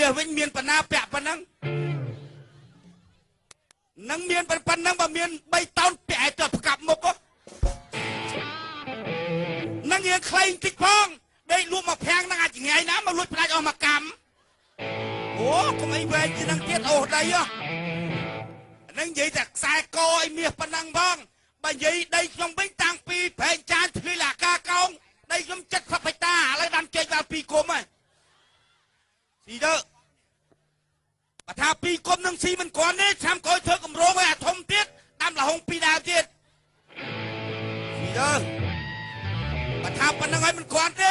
មាសវិញមានបណ្ណាពាក់ប៉ុណ្ណឹងនឹងមានប៉ុណ្ណឹងបើមាន3តោនពាក់ឲ្យទៅប្រកាប់មុខនឹងយើងខ្លែងតិចផងដេកលក់មកភាំងនឹងអាចថ្ងៃណាមកលួចផ្ដាច់អស់មកកម្មអូកុំអីវែងជាងនឹងទៀតអូដីនឹងនិយាយតែខ្សែកឲ្យមាសប៉ុណ្ណឹងផងបើនិយាយដីខ្ញុំវិញតាំងពីប្រែងចានធ្លីលាការកោងដីខ្ញុំ70ហិកតាឥឡូវដាំចេញvào2គុំហើយស៊ីទៅបើថា2គុំនឹងស៊ីមិនគ្រាន់ទេឆ្នាំក្រោយធ្វើកម្រងឲ្យអាធំទៀតដាំលហុង2ដើមទៀតស៊ីទៅបើថាប៉ុណ្្នឹងឲ្យមិនគ្រាន់ទេ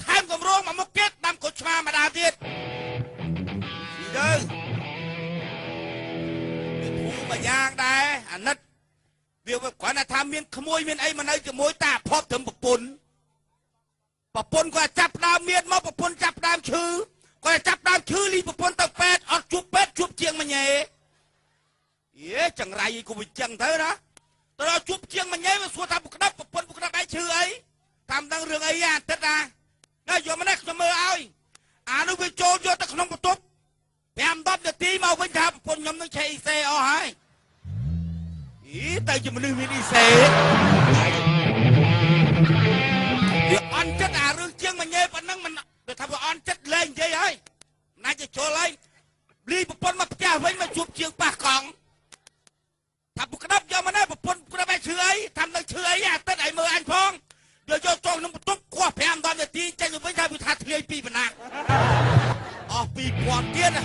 ថែមកម្រងមកមុខទៀតដាំកូនឆ្មាម្ដងទៀតស៊ីទៅវាធូរមួយយ៉ាងដែរអាណិតវាគ្រាន់តែថាមានក្មួយមានអីមកនៅជាមួយតាផប់ត្រឹមប្រពន្ធគាត់ចាប់ដើមមានមកប្រពន្ធចាប់ដើមឈឺគាត់ចាប់ដើមឈឺលីប្រពន្ធទៅពេទ្យអត់ជួបពេទ្យជួបជាងមញ៉េយេចង្រៃអីក៏វាចឹងទៅណាទៅដល់ជួបជាងមញ៉េវាសួរថាប្រក្តាប់ប្រពន្ធឯងឈឺអីតាមដឹងរឿងអីអាទិតណាយកមកនេះខ្ញុំមើលឲ្យអានោះវាចូលយកទៅក្នុងបន្ទប់5-10នាទីមកវិញថាប្រពន្ធខ្ញុំនឹងឆេអ៊ីសេអស់ហើយទៅជាមនុស្សមានអ៊ីសេវាអន់ចិត្តអារឿងជាងមញ៉េប៉ុណ្ណឹងមិនវាថាវាអន់ចិត្តលែងនិយាយហើយណាច់ទៅជល់ហើយលីប្រពន្ធមកផ្ទះវិញមកជួបជាងប៉ះកង់ថាប្រក្តាប់យកមកនេះប្រពន្ធប្រក្តាប់ឯងឈឺអីថានឹងឈឺអីអាទិតឲ្យមើលអញផងយកចូលក្នុងបន្ទប់គោះ5-10នាទីចេញទៅវិញថាវាថាធ្លាយពីបណ្ណាអស់2000ទៀតណា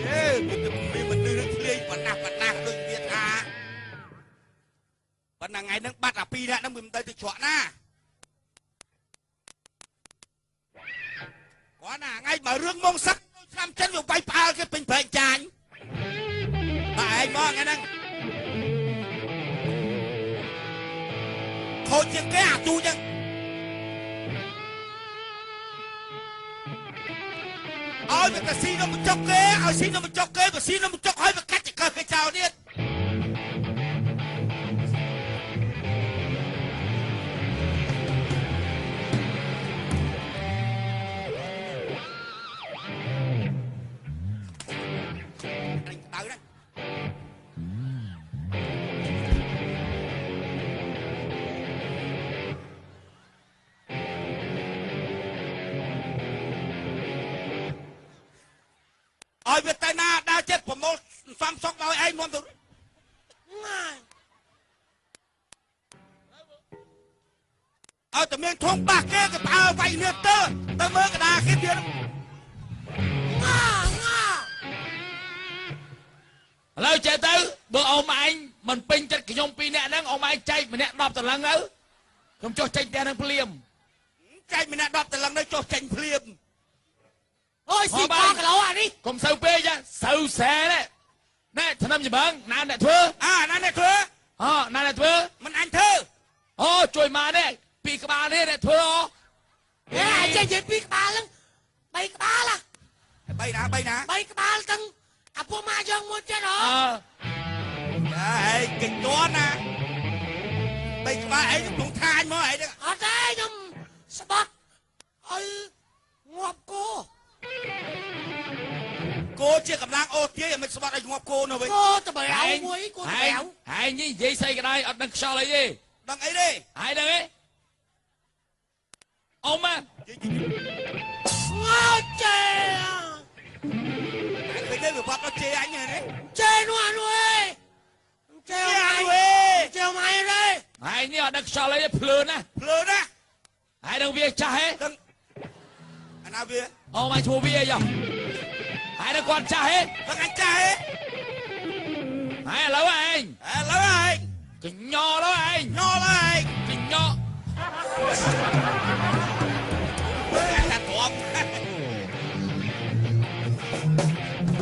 យេវាមនុស្សធ្លាយបណ្ណាដូចវាថាប៉ុន្តែថ្ងៃហ្នឹងបាត់អា2នាក់ហ្នឹងវាមិនទៅច្រកណាគាត់ណាថ្ងៃបើរឿងមកសឹកឆ្នាំចិនវាបាយផ្អើលគេពេញប្រែកចាញ់បាទឯងមកថ្ងៃហ្នឹងខូចជាងគេអាទូចឹងឲ្យវាទៅស៊ីនំចុកគេឲ្យស៊ីនំចុកគេបើស៊ីនំចុកឲ្យវាកាច់ចកើគេចោលទៀតឲ្យវាទៅណាដើរចិត្តប្រមូលសំសុកឲ្យឯងមុនទៅឲ្យតែមានធំបាសគេក៏ប្រើវាយនេះទៅមើលកដាគេទៀតឥឡូវចេះទៅបើអ៊ំឯងមិនពេញចិត្តខ្ញុំ2នាក់ហ្នឹងអ៊ំឯងចែកម្នាក់10តលឹងទៅខ្ញុំចុះចេញផ្ទះហ្នឹងភ្លាមចែកម្នាក់10តលឹងទៅចុះចេញភ្លាមអូយស៊ីកគីឡូអានេះកុំសូវពេកសូវសែណែថ្នាំចម្បាំងណាអ្នកធ្វើណាអ្នកធ្វើណាអ្នកធ្វើមិនអញធ្វើអូជួយមកនេះពីក្បាលនេះអ្នកធ្វើអចេះនិយាយពីក្បាលហ្នឹង3ក្បាល3ណា3ក្បាលទាំងអាពួកម៉ាយើងមួយទៀតហ៎ហេកិច្ចតន់ណា3ក្បាលអីក្នុងថាញមកអីហ្នឹងអត់ទេខ្ញុំស្បត់ឲ្យងាប់គោជាកម្លាំងអូទាយមិនស្បាត់ឲ្យងាប់គោនោះវិញគោតបើឲ្យមួយគោតបើហើយនិយាយស្អីក៏ដោយអត់ដឹងខ្យល់អីទេដឹងអីទេហើយដឹងទេអ៊ំមកងោចេឃើញទេវាបាត់ដល់ចេអញហ្នឹងចេនោះអនុអេចេអញចេមកឯងទេហើយនេះអត់ដឹងខ្យល់អីទេភ្លើណាហើយដឹងវាចាស់ហេដឹងអាណាវាអូមកឈ្មោះវាយោហើយដល់គាត់ចាស់ហេគាត់អញចាស់ហេហើយឥឡូវឯងកញ្ញោឡើយឯងកញ្ញោតែទ្រាំ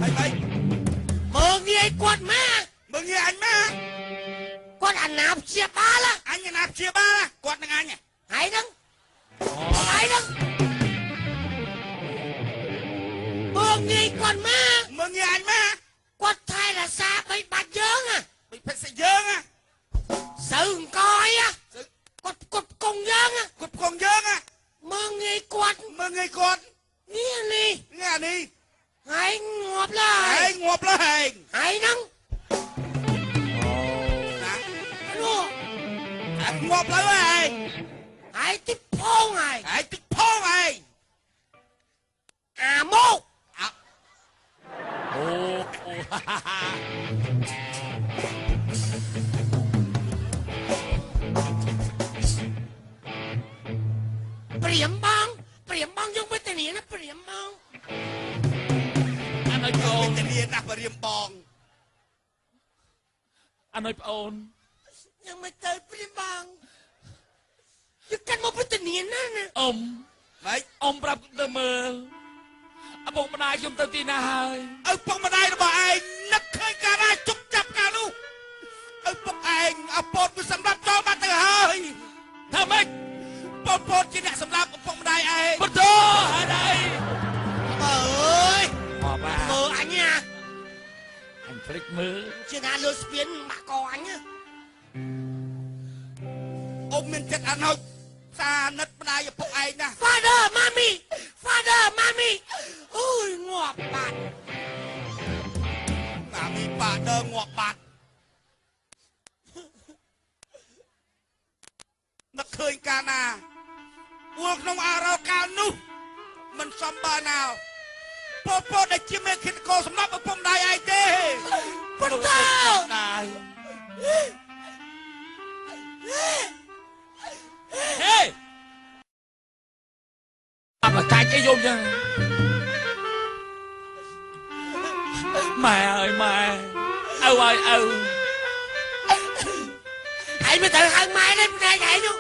ហើយមើងងាយគាត់មកមើងងាយអញមកគាត់អាណាព្យាបាលអញអាណាព្យាបាលគាត់នឹងអញហើយហ្នឹងមើងងាយគាត់មកមើងងាយអញមកគាត់ថែរក្សាបីបាច់យើងបីភេទស្អីយើងសូវអង្គយគាត់ផ្គង់យើងមើងងាយគាត់នេះ ងាប់លើឯងឯងតិចផងឯងឯងតិចផងឯងអាមកអូព្រាមបងយើងវិទ្យានីណាព្រាមបងអានោះកូនវិទ្យានីណាព្រាមបងអានោះប្អូនยังไม่เจอព្រាមបងយកកាន់មកវិទ្យានីណាអ៊ំម៉េចអ៊ំប្រាប់ទៅមើលឪពុកម្ដាយខ្ញុំទៅទីណាហើយឪពុកម្ដាយរបស់ឯងនឹកឃើញការណាជប់ចាប់ការនោះឪពុកឯងអពតវាសម្រាប់ចូលបាត់ទៅហើយថាម៉េចបងប្អូនជាអ្នកសម្រាប់ឪពុកម្ដាយឯងបន្តហេតុអីអើយមកបាទមើលអញណាអញភ្លេចមើលជាណាលើស្ពានមកកអញណាអ៊ំមានចិត្តអណោចសាណិតម្ដាយឪពុកឯងណា Father Mommy អូយងាប់បាត់ Mommy Father ងាប់បាត់នឹកឃើញកាលណាអួលក្នុងអារោកាលនោះមិនសមបើណាពពដែលជាមេឃាតកោសម្រាប់ឪពុកម្ដាយឯងទេប៉ុន្តែហេអបកាច់អីយំចឹងម៉ែអើយម៉ែឪអើយឪឯងមិនទៅហៅម៉ែទេផ្នែកឯងនោះ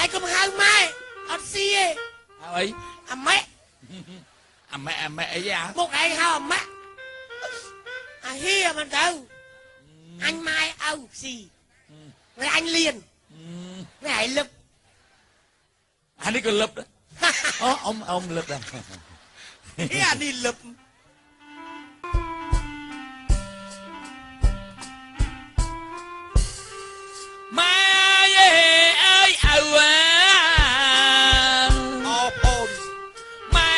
ឯងកុំហៅម៉ែអត់ស៊ីទេហៅអីអាម៉ែអីយ៉ាមុខឯងហៅអាម៉ែអាហៀមិនទៅអញម៉ែឪស៊ីវាអញលៀននេះឯងលឹបអានេះក៏លឹបដែរអូអ៊ំលឹបដែរអានេះលឹបម៉ែអើយឪអូអូនម៉ែ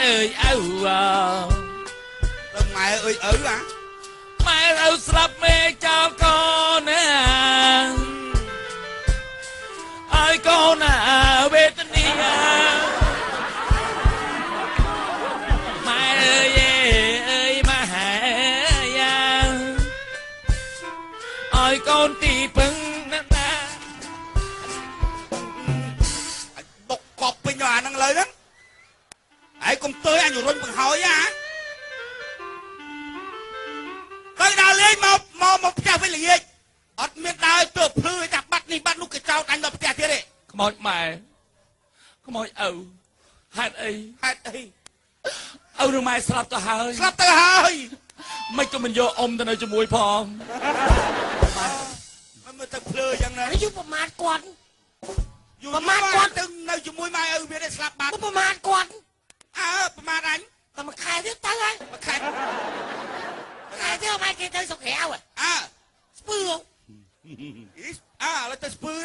អើយឪដល់ម៉ែអើយឪម៉ែឪស្លាប់មេចោលកូនណាឲ្យកូនវេទនាម៉ែអើយម៉ែយ៉ាងឲ្យកូនទីពឹងណាបុកកប់ពេញអាហ្នឹងលើហ្នឹងហើយកុំទើយអញរុញបង្ហើយទៅដើរលេងមកផ្ទះវិញល្ងាចអត់មានដើរទៅភ្លឺតែបាត់នេះបាត់នោះគេចោលអញដល់ផ្ទះទៀតទេខ្មោចម៉ែខ្មោចឪហេតុអីឪនឹងម៉ែស្លាប់ទៅហើយមិនក៏មិនយកអ៊ំទៅនៅជាមួយផងមិនមើលទៅភ្លឺយ៉ាងណាយូរប្រមាថគាត់ទៅនៅជាមួយម៉ែឪវាស្លាប់បាត់ប្រមាថគាត់ប្រមាថអញតែមួយខែទៀតទៅហើយមួយខែទៀតម៉ែគេទៅសុកក្រៅស្ពឺឥឡូវទៅស្ពឺឥ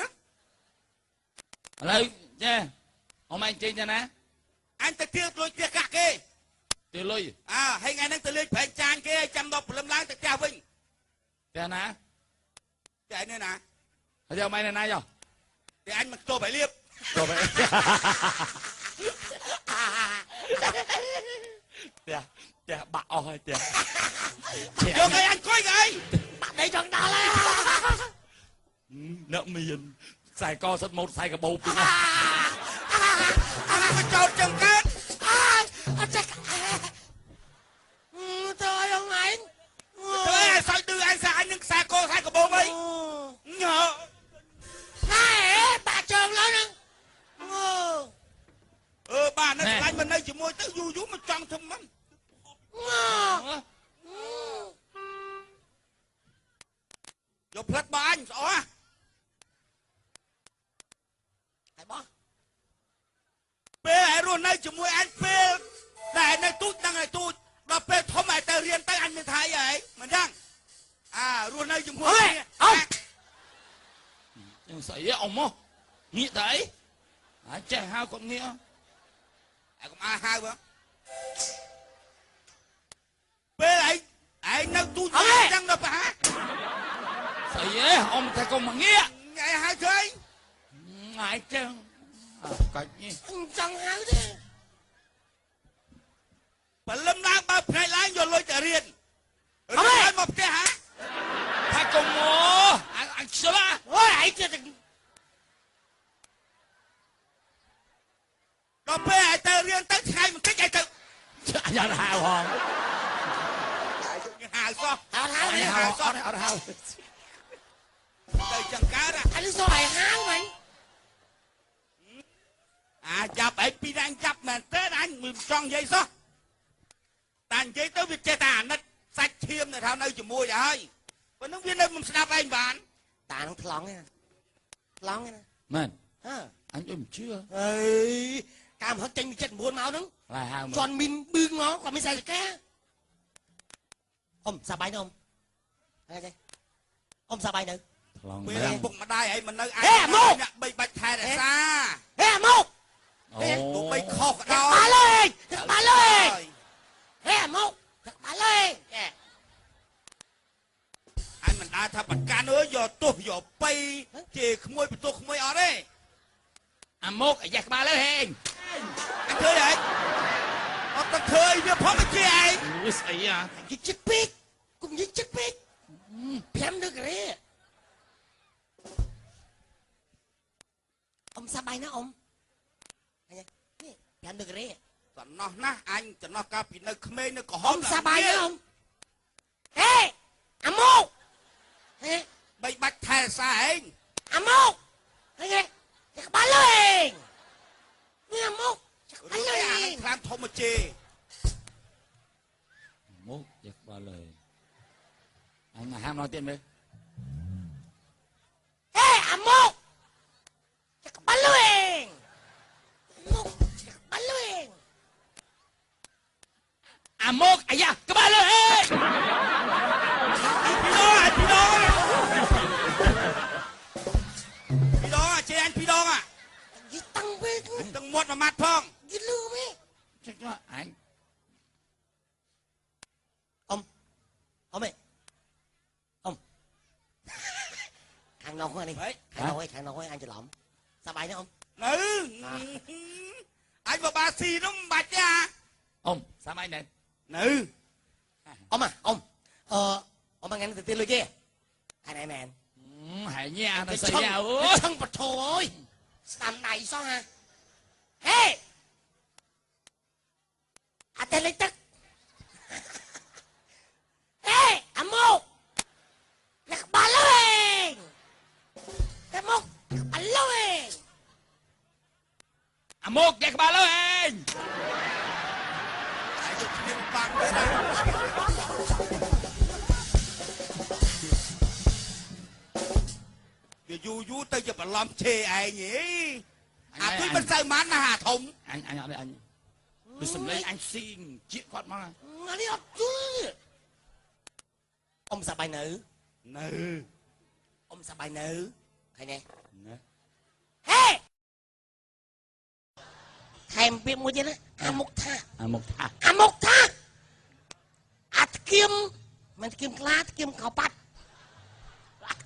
ឡូវចាអមអញចេញទៅណាអញទៅទៀលលុយផ្ទះកាក់គេទៀលលុយហើយថ្ងៃហ្នឹងទៅលេងប្រែងចាញគេឲ្យចាំដល់ព្រលឹមឡើងទៅផ្ទះវិញផ្ទះណាផ្ទះនេះណាហើយយកម៉ែនៅណាយោតែអញមកទប់ឲ្យលៀបទប់ឲ្យផ្ទះបាក់អស់ហើយផ្ទះយកឲ្យអញអង្គុយគេបាក់ដីចង់ដល់ហើយអ្នកមានខ្សែកសិតម៉ូតខ្សែកបោពីណាមកចោតចំកើតអត់ចេះទៅឲ្យអងឯងទៅឲ្យសើចឌឺឯងសាអញនឹងខ្សែកខ្សែកបោអីញ៉ណែបាក់ជើងលើហ្នឹងបាទនៅឆ្លាញ់មិននៅជាមួយទៅយូរមិនចង់ធ្វើមិនយកផ្លិតបងអញស្អល់ហើយបងពេលឲ្យរស់នៅជាមួយអញពេលតែនៅទូចដឹងឲ្យទូចដល់ពេលធំឲ្យទៅរៀនទៅអញមានថាអីហ៎មិនចឹងរស់នៅជាមួយគ្នាអ៊ំយ៉ាងស្អីអ៊ំមកងាកទៅអីអាចចេះហៅគាត់ងាកហើយកុំហៅបងពេលឯងនៅទូចចឹងដល់ប្រហែលស្អី ấy ông thầy con mà nghe ngày hai chơi ngại chân coi như chẳng háo thế bà lâm đang ba ngày lái vô lôi trả riêng rồi một cái hả thầy con mua anh sao á ôi ấy chưa từng đó bê ai tờ riêng tới hai một cái ai tự anh là hào hòn hào sao hào hào từ chẳng cá ra anh sao lại háo mày chập ấy pi đang chập mà tới anh mình tròn dây sao tàn giấy tới việc chơi tàn nó sạch thiêm này thao nơi chỉ mua vậy còn nó viên đây mình đạp anh bán ta nó lóng nghe nè mình anh ôm chưa ơi cảm hết tranh chết buồn máu đúng là hào tròn min bưng nó còn mới xài được cá ông sao bay nữa ông ông sao bay nữa bây giờ bụng mà đai ấy mình nơi ê ai mô bị bạch thai là xa ê mô tụi bay khóc ở đâu bà lên ê mô bà lên anh mình đã thà bạch cá nữa giờ tôi giờ bay chỉ không mua tôi không mua ở đây mốt giặc ba lấy hèn anh chơi vậy tao chơi giờ phó cái gì ấy ui sấy à giết chết biết cùng giết chết biết phém được rồi ông sao bay nó ông phém được rồi tao nó na anh tao nó cà phê nơi khmer nơi có ông sao bay nữa ông ê mô bay bạch thai xa anh mô nghe bà lên nghe mô bà lên làm thông một chê mốt giặc ba lời anh ham nói tiền đi ê mô bà lên bà lên mốt da cái ba lời phi đó chê anh phi đó à giết tăng biết từng một mà mặt phong giết lưu mấy chắc cho anh ông ơi ông thằng nào đi thằng nào anh cho lỏng sao bay nữa ông nữ anh và bà xì nó bạch à ông sao mai này nữ ông ông mang anh tiền lưỡi kia hai này mèn hãy nha nó xây ra chân bật thồ ơi làm này sao hả ê tên lấy tức ê mô lạc bà lên cái mô bà lên mốt giặc ba lên dù tới giờ bà làm chê ai nhỉ tôi bên sao mán là hà thùng anh ở đây anh tôi sầm lấy anh xin chuyện con mà anh đi học chứ ông sao bài nữ ông sao bài nữ hay nè hey thèm biết mua gì đó một tha kiếm mình kiếm lá kiếm khảo bắt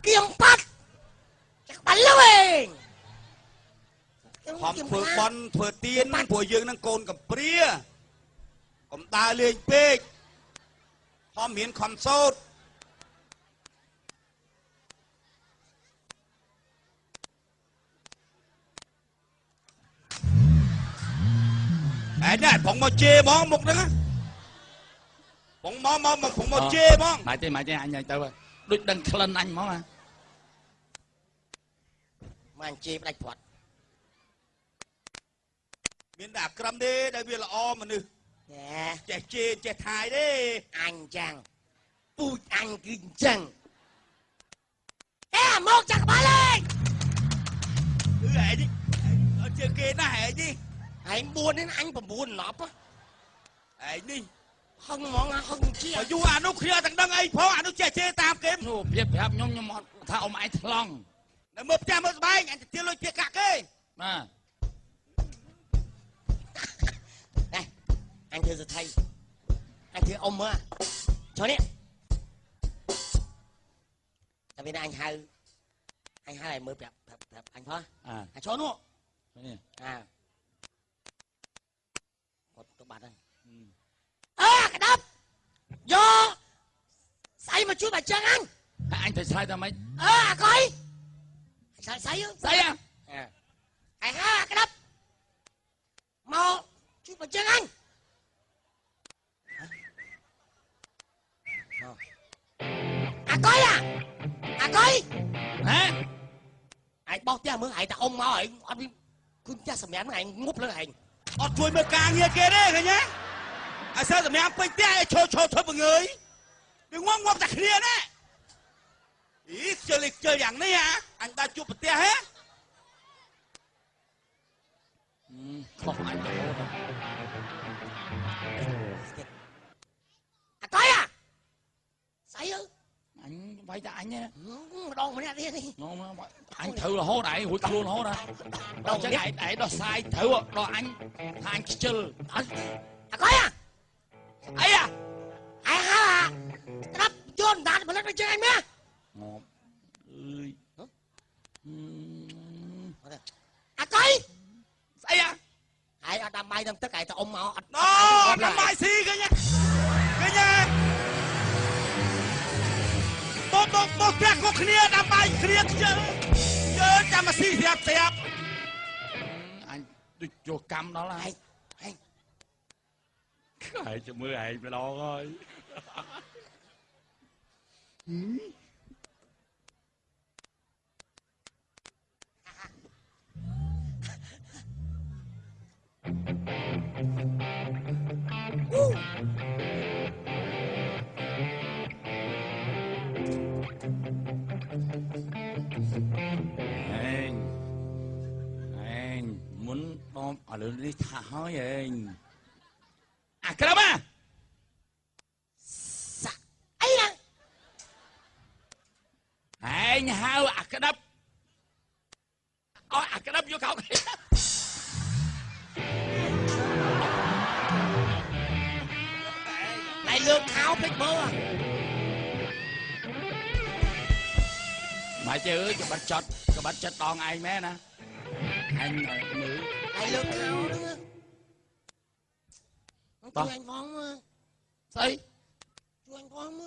kiếm bắt chắc bắn luôn hòm phượt bón phượt tiên của dương năng cônกับเปรี้ยผมตาเลียงเป๊กหอมเห็นคอนโซลไอ้เนี่ยผมมาเจมองมุกนะผมมองผมมาเจมอง mày chơi anh nhảy tao đứt đằng khăn anh món à mà anh chê đánh thuật មានតែអាក្រមទេដែលវាល្អមនុស្សចេះជេរចេះថាយទេអញចឹងពូជអញគឺអញ្ចឹងមកចាក់ក្បាលលេងគឺហែងនេះអត់ជឿគេណាហែងនេះហែង4នេះអញ9ណប់ហែងនេះហឹងហ្មងហឹងជាយូរអានោះគ្នាទាំងដឹងអីផងអានោះចេះជេរតាមគេនោះប្រៀបខ្ញុំអត់ថាអ៊ំឯងថ្លង់ Nè mượp cha mượp bay anh tiêu lôi kia cả kê mà này anh thưa giờ thầy anh thưa ông á cho nè tại vì anh hai lại mơ đẹp anh thôi à cho nó nè một tụi bạn đây cái đập do say mà chui vào chân anh anh thấy sai tao mấy coi say à cái cái đập mau chui vào chân anh coi coi hả anh bao tiêu mới hại ta ông máu ấy anh cứ cha sầm mẹ này ngúp lên hành chui mà càng nghe kia đấy rồi nhá sao sầm mẹ bên tay cho thôi mọi người đừng ngoan ngoan chặt kia đấy ý chơi dạng đấy hả anh ta chụp bên tay hết không anh coi say ư anh phải cho anh nhé đòn mình đi đi anh thử là hố đại hụt luôn hố nè đâu chứ đại đó sai thử đó anh chơi coi ấy à hả đắp vô đạn mà lên bên chân anh nhá một coi ấy à ai đam bay đâm tất cả tao ông máu đó đam bay xí cái nhá bố kia có kia đam bay kia chơi chăm mà xí dẹp anh đi vô cam đó là anh ai cho mưa ai phải lo thôi anh muốn bom ở lớn đi thả hơi anh cái đó mà ấy à anh hao cái đắp cái đắp vô cậu lại lương tháo biết mơ mà chứ cho bắt chót đòn ai mẹ nè anh nữ lại lương tháo nữa chui anh phong mà xây chui anh phong mà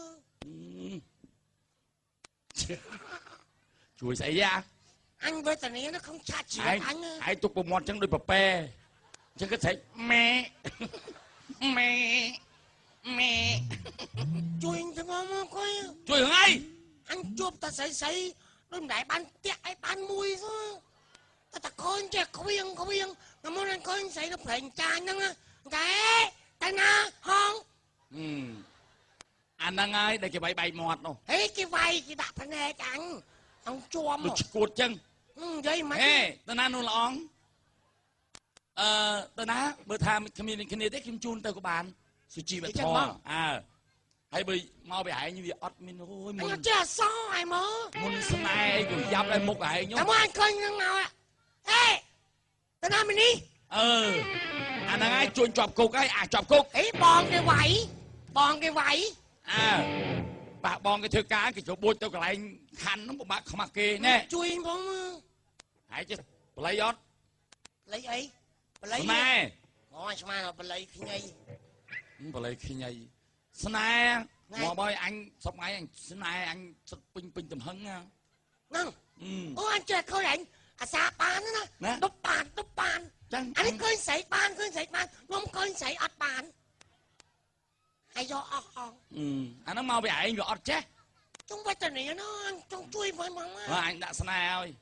chui xảy ra anh với tần này nó không cha chỉ anh ai tục một chân đôi bập bè chân cái thấy mẹ chui anh thằng phong coi chui hướng ai anh chụp ta sấy đôi đại ban tiệc ai ban mùi thôi ta coi anh chè không yên mà muốn anh coi anh sấy nó phải cha năng á cái tay na hông anh đang ai đây cái bay mọt đâu ấy cái vay cái đạp anh nè chẳng ông chua mà cuột chân vậy mà ê tao na luôn là ong tao ná bữa tham cái này tết kim chun tao của bạn suy chi bạch thò hay bị mau bị hại như vậy ọt mình ôi anh chưa sao ai mơ muốn xem ai rồi dập lại một hại nhá cảm ơn anh coi năng nào ạ ê tao na mình đi anh đang ai chuồn chọc cục ấy chọc cục ấy bòn cái vảy bà bòn cái thưa cá cái chỗ bôi tao cái lại khăn nó một bạc không mặc kê nè chui bóng hãy chứ lấy ót lấy ấy lấy này ôi sao mà lấy khi ngay bà lấy khi nhây snai mò bơi anh sắp ngay anh snai anh pin tầm hứng nha nâng anh chơi khơi anh xa bàn đó nè đúc bàn anh khơi sấy bàn nó không khơi sấy ọt bàn hay do anh nó mau bị ảnh rồi ọt chết chúng bây giờ này nó trong chui với mong anh đã snai ơi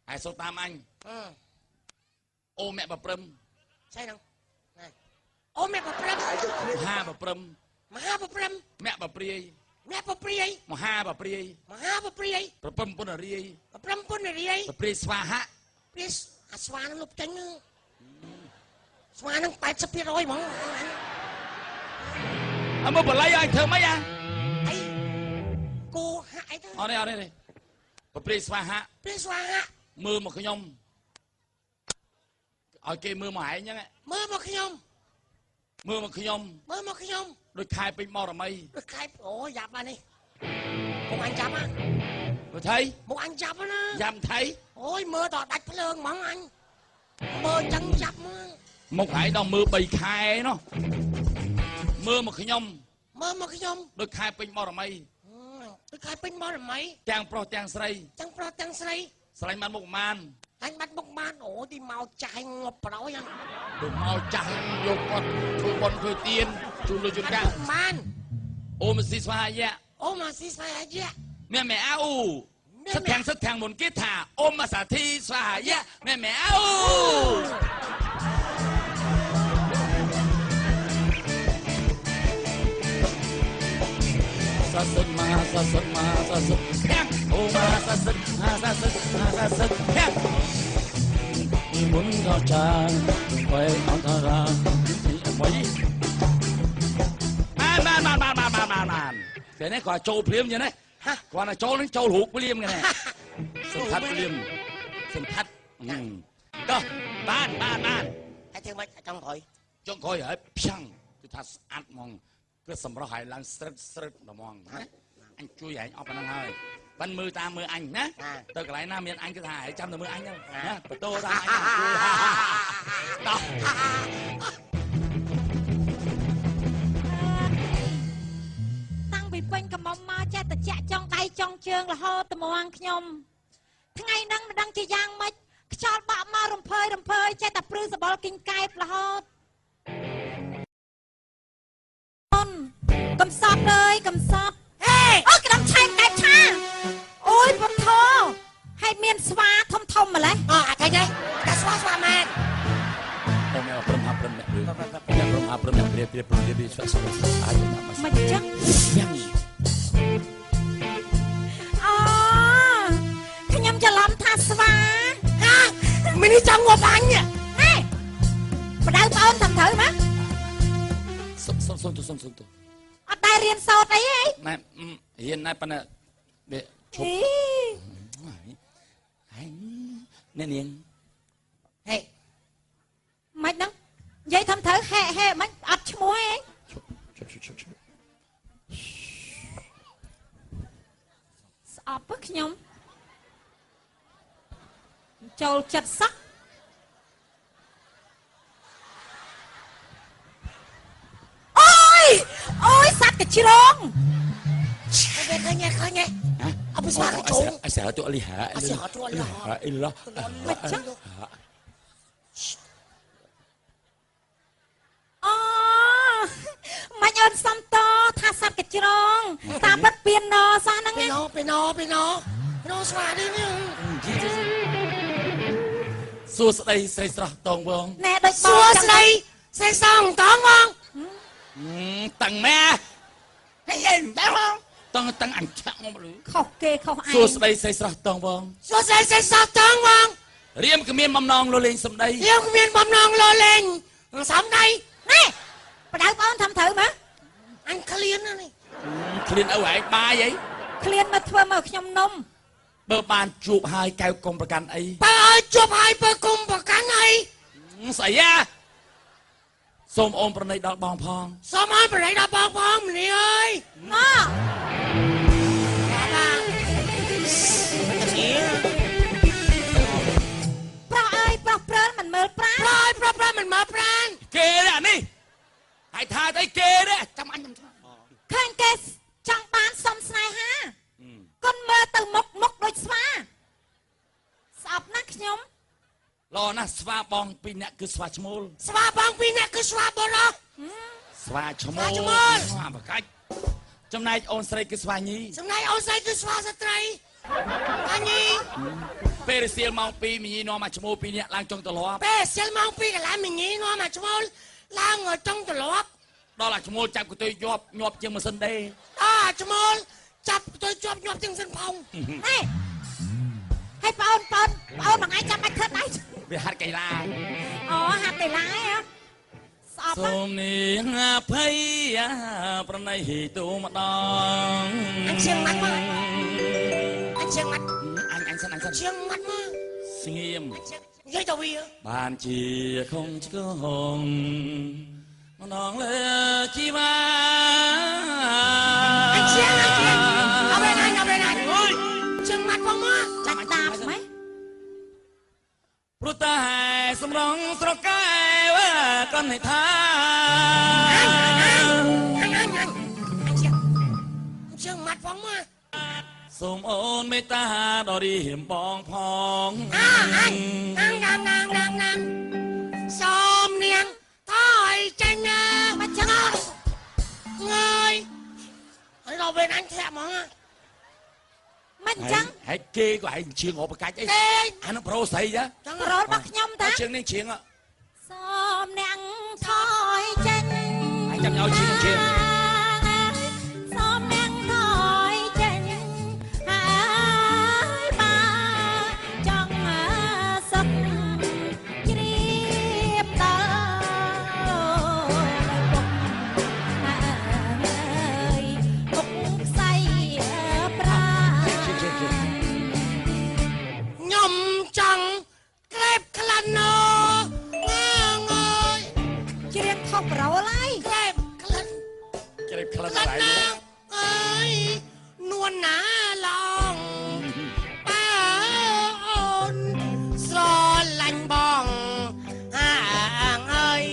ai số 8 anh ô mẹ bà prâm sao đâu ô mẹ bà prâm ha bà prâm mà bà prâm mẹ bà priê mà ha bà priê bà prâm pun ở riê bà priê swa ha swa nó lục tránh nữa swa nó phải sắp biết rồi mong anh mới bà lấy anh thơ mấy à ấy cô hại thôi ở đây bà priê swa ha mưa một cái nhông ở kia mưa mà hại nhá mưa một cái nhông đôi khai pin mau rồi mày đôi khai ủa dạp mà đi cùng anh dạp á mà thấy một anh chập á nó dám thấy ôi mưa tỏ đạch lương mỏng anh mưa chân chập á một hải đồng mưa bầy khai nó mưa một cái nhom mưa mà cái nhom đôi khai pin bao mây tôi khai pin bao là mấy trang pro trang sray chẳng pro chẳng say sray man một man anh bắt bốc man ổ đi mau chạy ngọc đó anh đừng mau chẳng vô con chui bon chui tiên chui lôi chui cao man ôm xí xoa vậy ô mà xí xoay hả chứ mẹ mẹ áo sức thang một kết thả ôm mà xả thi xoa vậy mẹ mẹ áo sa sân hang ô ma sa sân hang muốn cho cha quay ông ta ra quay man cái này gọi trâu phim như này còn là trâu nó trâu hụt phim cái này sân thắt phim sân thắt đó ban anh thương mấy trong khỏi trong khỏi ở phăng tôi thắt ăn mong cứ sầm ra hải lan stress mà mong anh chui vậy ông phải hơi ban mưa ta mưa anh nhé tôi cái lại nam miền anh cứ thả trăm là mưa anh đâu nhá phải tô ra anh đó ពេញកំមុំមកចេះតែចាក់ចង់ដៃចង់ជើងរហូតត្មងខ្ញុំថ្ងៃហ្នឹងមិនដឹងជាយ៉ាងម៉េចខ្យល់បាក់មករំភើយចេះតែព្រឺសបល់គិញកែបរហូតអូនកំសត់អើយកំសត់ហេអូក្តាំឆែកកែបឆាអូយពុទ្ធោហើយមានស្វាធំម្លេះអត់ទេតែស្វាមែន ông em prem ha prem dia bisa aja nama macam yang អូខ្ញុំច្រឡំថាស្វាហាមីនេះចង់ងាប់អញហេបដៅប្អូនតាមត្រូវមកសុំទៅអត់ដែររៀនសូត្រអីហីណែរៀនណែប៉ុន្តែវាឈប់ណែនាងហេមិនដឹងនិយាយធំត្រូវហេមិនអត់ឈ្មោះហេស្អប់ពើខ្ញុំចូលចិត្តសក់អូយសត្វកជ្រងឃើញអបស្វាកជ្រងអាសាទៅលីហាអីឡោមិនចឹងអូមិនអត់សំតថាសត្វកជ្រងតាមពិតពីណោសោះហ្នឹងពីណោស្វានេះសួស្ដីស្រីស្រស់តងបងណែដូចបងសួស្ដីស្រីស្រស់តងបងតាំងម៉ែហេដែរបងតាំងអញឆាក់មកលឺខុសគេខុសឯងសួស្ដីស្រីស្រស់តងបងសួស្ដីស្រីស្រស់តងបងរៀមគ្មានបំណងលលេងសំដីរៀមគ្មានបំណងលលេងសំដីណែបដៅបងធ្វើត្រូវមកអញឃ្លាននេះឃ្លានអើឯងបាយអីឃ្លានមកធ្វើមកខ្ញុំនំបើបានជួបហើយកែវកុំប្រកាន់អីបើឲ្យជួបហើយបើកុំប្រកាន់អីស្អីយ៉ាសូមអូនប្រណីដល់បងផងសូមអូនប្រណីដល់បងផងម្នេះអើយមកប្រុសអើយប្រុសព្រើលមិនមើលប្រាណប្រុសអើយប្រុសព្រើលមិនមើលប្រាណគេនេះអានេះហើយថាទៅគេនេះចាំអញឃើញគេចង់បានសុំស្នេហាកុំមើលទៅមុខដូចស្វាស្អប់ណាស់ខ្ញុំឡណាស្វាបងពីរនាក់គឺស្វាឈ្មោលស្វាបងពីរនាក់គឺស្វាបរោះស្វាឈ្មោលបកាច់ចំណែកអូនស្រីគឺស្វាញីចំណែកអូនស្រីគឺស្វាស្ត្រីអញីពេលរសៀលម៉ោង2មីញីនាំមកឈ្មោលពីរនាក់ឡើងចុងទលាប់ពេលរសៀលម៉ោង2កន្លះមីញីនាំមកឈ្មោលឡើងចុងទលាប់ដល់អាឈ្មោលចាប់កតុយញាប់ជាងម៉ាស៊ីនដេឈ្មោលចាប់កតុយញាប់ជាងម៉ាស៊ីនផុងហេហើយបងបងឯងចាំបាច់ធ្វើដៃវាហាត់កីឡាអូហាត់កីឡាហ៎ស្អប់សូមនាងអភ័យប្រណីទូម្ដងអញជាងម៉ាត់មកអញជាងម៉ាត់អញសិនជាងម៉ាត់មកស្ងៀមនិយាយទៅវាបានជាខំឆ្កងម្ដងលើជីវ៉ាអញជាងអបេណាអើយជាងម៉ាត់ ចាំដាប់ហ្មង ព្រោះតែសំរងស្រកែវកាន់ឲ្យថា chương mặt phóng mà សូមអូនមេត្តាដល់រៀមបងផង nàng xóm niềng thôi tranh mà chẳng ngơi ở đâu bên anh thẹm mà មិនចឹង ហើយគេក៏ឯងជឿងអបកាច់អីអានោះប្រូស្អីចា chẳng ប្រលរបស់ខ្ញុំតា ជឿងនេះជឿង សូមអ្នកថយចេញ អញចាំឲ្យជឿងជឿង សូមអ្នកថយចេញហើយមកចង់សឹកជ្រាបដល់ពុកអើយពុកខ្សែប្រា nhầm chẳng kẹp khăn nô ngang ơi ជ្រៀងខុសប្រលហើយ kẹp khăn ជ្រាបខ្លឹមอะไร khăn nang ơi nuôn ná lòng ba ôn gió lạnh bong hàng ơi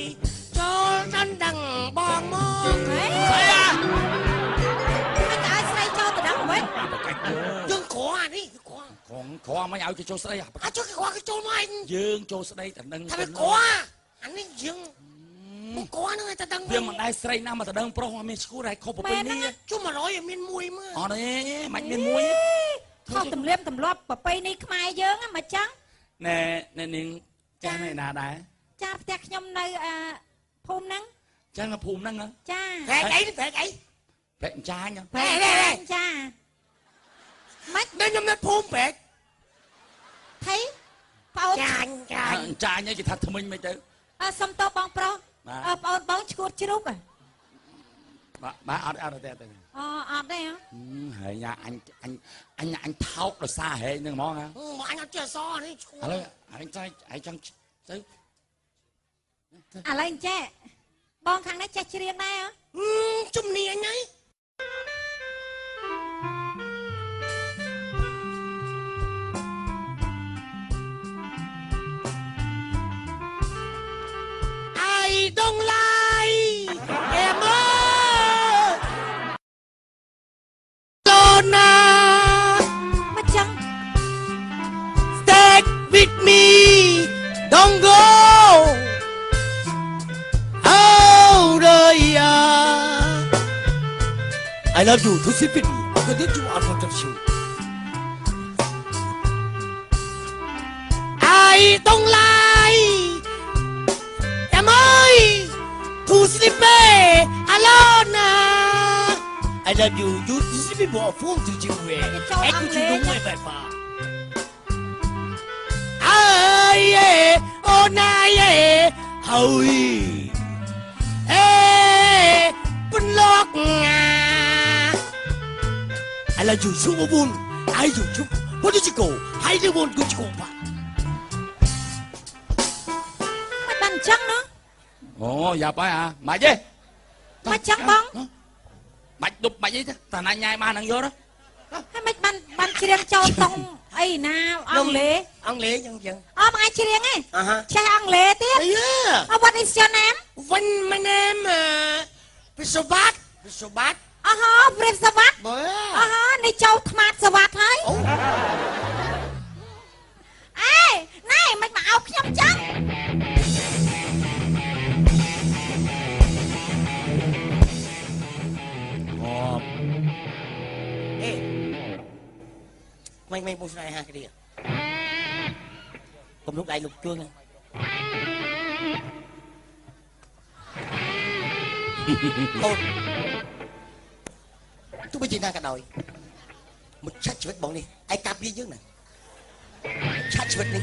cho dân đằng bong mong ស្អីអា មិនអាចស្រីចូលទៅដល់វិញ បកាច់យើ dương khó à đi khó ខំមិនឲ្យទៅចូលស្ដី à cho cái khó cái trôn anh យើងចូលស្ដីតែនឹង thay vì khó anh ấy dương không khó nữa người ta đăng វាមិនដែរស្រីណាស់មកទៅដឹងប្រុសមកមានឈួរហើយខុសប្រពៃនេះ chú mà nói là miên mùi mà អត់ទេមិនមានមួយ ខុសទម្លាប់ទម្លាប់ប្រពៃណីខ្មែរយើងហ្នឹងមិនចឹង ណែនាងចាស់នៅណាដែរ ចាផ្ទះខ្ញុំនៅភូមិហ្នឹង ចឹងភូមិហ្នឹង ចា về ấy về ấy ប្រែកចាញ ប្រែចាមិន bên trong nó phun về ថៃប្អូន chàng ចាញគេថាថ្មិញមិនទៅ សុំតបបងប្រុស បាទ ប្អូនបងឈួតជ្រូក បាទអត់ទេ អត់ទេ ហើយញ៉ាអញថោកដោយសារហែងហ្នឹងហ្មងហ៎ mà anh ăn chè so đấy ឥឡូវអញចង់ទៅ ឥឡូវចេះបងខាងនេះចេះច្រៀងដែរ chum nì anh ấy ai đông lai em ơi Lona មិនចឹង stay with me don't go out I love you to sleep with me because you are not of you ai đông lai em ơi to sleep alone I love you you to sleep with a phone to you ai cũng chỉ đúng vậy vậy mà ai ô nai hôi ê bên lót ngà I love you so much I do you what did you go I do want to go back មិនបានចឹងណា អូយ៉ាប់ហើយអាមិនទេ មិនចឹងបង បាច់ដប់បាច់អីតាណាញ៉ាយបាននឹងយកទៅ ហើយមិនបានច្រៀងចូលតុងអីណាអង់គ្លេស ông lễ chẳng chẳng អត់មិនអាចច្រៀងទេ hả ចេះអង់គ្លេសទៀត yeah What is your name when my name Pisobat អហ៎ព្រាបសវ័ត bữa អហ៎នេះចូលថ្មាតសវ័តហើយអេណែមិនមកឲ្យខ្ញុំចឹង អូ ê mày bông này ha cái gì cùng lúc đại lục chuông ôi tôi bây giờ đang cả đời một chat chuyện bọn đi ai cặp đi chứ này chat chuyện đi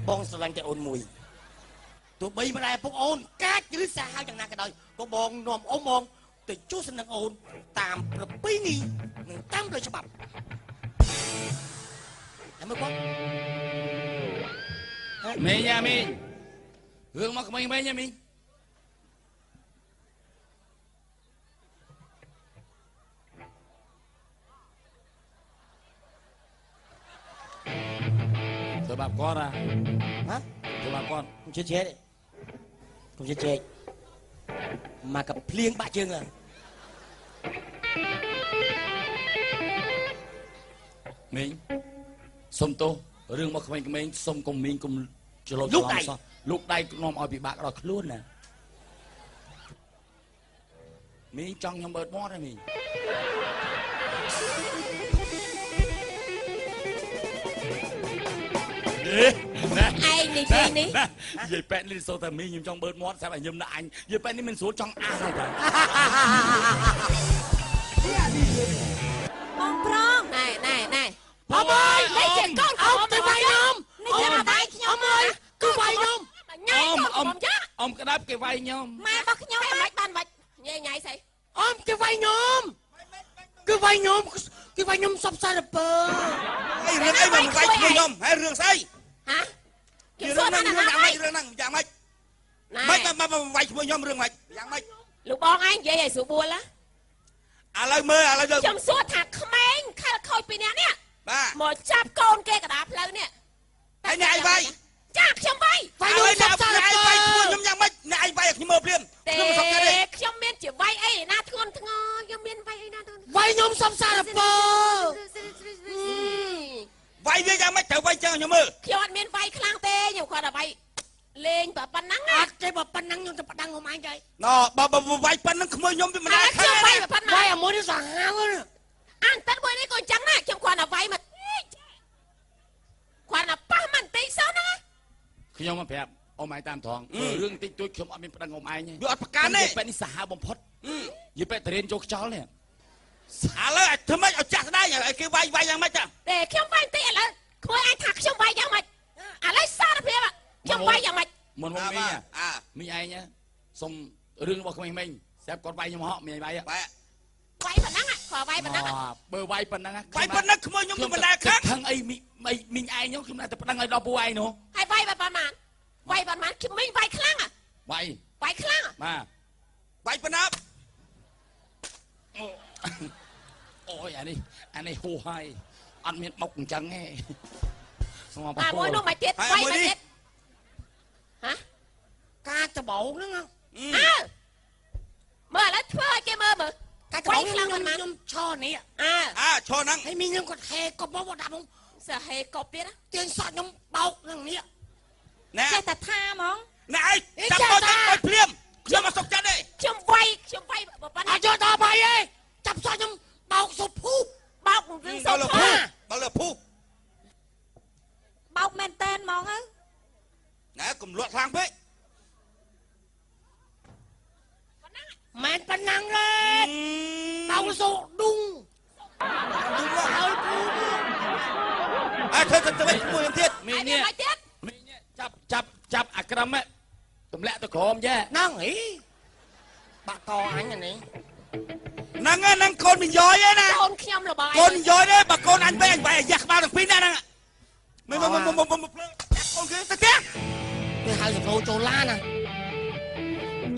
bọn sao lanh cái ôn mùi tụi bây mà này phúc ôn cát chứ sao chẳng nào cả đời có bọn nòm ôm mòn từ chú sinh đang ôn tạm là bí nghi tam rồi cho bập em mới có មីងយ៉ាមីងរឿងមកក្មេងៗយ៉ាមីង ទៅបាប់គាត់ណា hả ទៅបាប់គាត់ không chết chết không chết chết mà cặp liêng bạ chương à មីងសុំទោសរឿងមកក្មេងៗសុំកុំមីងកុំច្រឡំសោះលោកដៃនាំឲ្យពិបាកដល់ខ្លួនណាមីងចង់ខ្ញុំបឺតមាត់ទេមីង ai đi đi đi យាយប៉ែននេះសូតែមីងខ្ញុំចង់បឺតមាត់ស្រាប់តែខ្ញុំដាក់អញយាយប៉ែននេះមិនស្រួលចង់អាសហើយតា បងប្រង này này này ông ơi lấy chuyện con ông tôi vay nhôm នេះជាដៃខ្ញុំ ông ơi cứ vay nhôm nhảy con của bom chứ អ៊ំក្តាប់គេវាយខ្ញុំ ម៉ែរបស់ខ្ញុំ mày mày ban vạch nhảy nhảy say ông cái vay nhôm cứ vay nhôm sắp xa được bờ អីរឿងអីមកវាយឈ្មោះខ្ញុំហើយរឿងស្អី hả រឿង kiểm ហ្នឹង soát រឿង nó យ៉ាង là ម៉េច hả រឿងហ្នឹងយ៉ាងម៉េច này ម៉េចមកវាយឈ្មោះខ្ញុំរឿងម៉េចយ៉ាងម៉េច lục bong anh vậy vậy sửa bùa lá ឥឡូវមើលឥឡូវយើង chấm suốt thằng khmeng khai khôi pin nè nè បាទ một chắp con kia cả đạp lâu nè ហើយអ្នកឯងវាយ chắc chấm bay វាយ ឥឡូវ ខ្ញុំ អ្នក សប្តាហ៍ ឯងវាយឈ្មោះខ្ញុំយ៉ាងម៉េចអ្នកឯងវាយខ្ញុំមើលព្រាមខ្ញុំមិនសុខចិត្តទេ để chấm miên chỉ bay ấy na thon thon chấm miên bay ấy na thon វាយខ្ញុំសប្តាហ៍បើ វាយវាយ៉ាងម៉េចត្រូវវាយចឹងខ្ញុំមើល ខ្ញុំអត់មានវាយខ្លាំងទេខ្ញុំគាត់តែវាយលេងប៉ុណ្ណឹង អ ណា ត់ទេបើប៉ុណ្ណឹងខ្ញុំទៅប្តឹងខ្ញុំអញទៅ ណ៎បើវាយប៉ុណ្្នឹងក្មួយខ្ញុំវាមិន អា ដែរខឹ ខ្ញុំ ង វាយ ទេ ប៉ុណ្ណឹង វាយអាមួយនេះសាហាវណា អានតិនមួយនេះក៏អញ្ចឹងណាខ្ញុំគាត់តែវាយមកគាត់តែប៉ះមិនតិចសោះណា ខ្ញុំមកប្រាប់អ៊ំឯងតាមត្រង់រឿងតិចតួចខ្ញុំអត់មានប្តឹងអ៊ំឯងទេ វាអត់ប្រកាន់ទេ យាយប៉ែននេះសាហាវបំផុតយាយប៉ែនតរៀនចូលខ្យល់នេះ ឥឡូវឲ្យធ្វើម៉េចឲ្យចាស់ស្ដាយឲ្យគេវាយយ៉ាងម៉េចចា តែខ្ញុំវាយតិចឥឡូវគួយអាចថាខ្ញុំវាយយ៉ាងម៉េចឥឡូវសារភាពខ្ញុំវាយយ៉ាងម៉េច មុនមកមីង អា មីងឯងសុំរឿងរបស់ក្មេងៗស្រាប់គាត់វាយខ្ញុំហក់មីងឯងវាយ បាទ វាយប៉ុណ្ណឹងគាត់វាយប៉ុណ្ណឹង បើវាយប៉ុណ្ណឹង វាយប៉ុណ្្នឹងក្មួយខ្ញុំវាមិនដែរខឹង ខឹងអីមីងឯងខ្ញុំតែប្តឹងឲ្យដល់ពូឯងនោះ ហើយវាយប៉ុណ្ណាវាយប៉ុណ្ណាខ្ញុំមិញវាយខ្លាំង វាយ វាយខ្លាំង បាទ វាយប៉ុណ្ណា អូយអានេះហូហើយអត់មានបុកអញ្ចឹងទេសុំអប អាមួយនោះមកទៀតវាយមកទៀតហ៎ ការច្បោកហ្នឹង អើមើលឥឡូវធ្វើឲ្យគេមើលមើល ការច្បោកខ្ញុំឈរនេះ អើ ឈរហ្នឹង ហើយមីងខ្ញុំគាត់ហេកប់មកដាក់ខ្ញុំ សហេកប់ទៀត ទាញសក់ខ្ញុំបោកហ្នឹងនេះ ណែ ចេះតែថាហ្មង ណែឯងចាប់ទៅទៅភ្លាមខ្ញុំមិនសុខចិត្តទេ ខ្ញុំវាយប៉ុណ្ណា អត់យកដល់បាយទេចាប់សក់ខ្ញុំបោកសុភូ បោករឿងសោ បើលើ ក ភូបើលើភូ បោកមែនតែនហ្មងហ៎ ណែកុំលក់ខ្លាំងពេក មែនប៉ុណ្ណឹងទេបោកសុឌុង អើធ្វើទៅមួយទៀត មីង ហើយ នេះ វាយទៀត មីងនេះចាប់អាក្រមទម្លាក់ទៅក្រោមចេះ ហ្នឹងហីបាក់កអញនេះ ហ្នឹងកូនមិនយ៉យទេណា កូនខ្ញុំល្បាយ កូនយ៉យទេបើកូនអញបែកអាយ៉ាក្បាលទាំងពីរណាហ្នឹងមើលមើលមើលមើលកូនគេទៅទៀត វាហៅសប្រូចូលឡាណា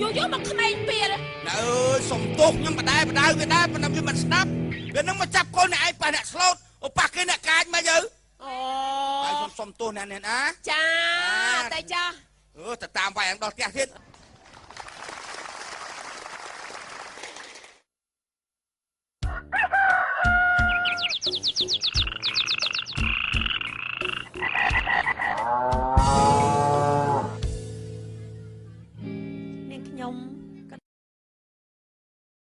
យកមកក្មេងពីរ ណែអើយសុំទោសខ្ញុំបដាបដៅវាដែរប៉ុន្តែវាមិនស្ដាប់វានឹងមកចាប់កូនអ្នកឯងប៉ះអ្នកស្លូតអូប៉ះគេអ្នកកាចមកទៅ អូ ហើយសុំទោសអ្នកណា ចាតែចា ទៅតាមវាយដល់ផ្ទះទៀត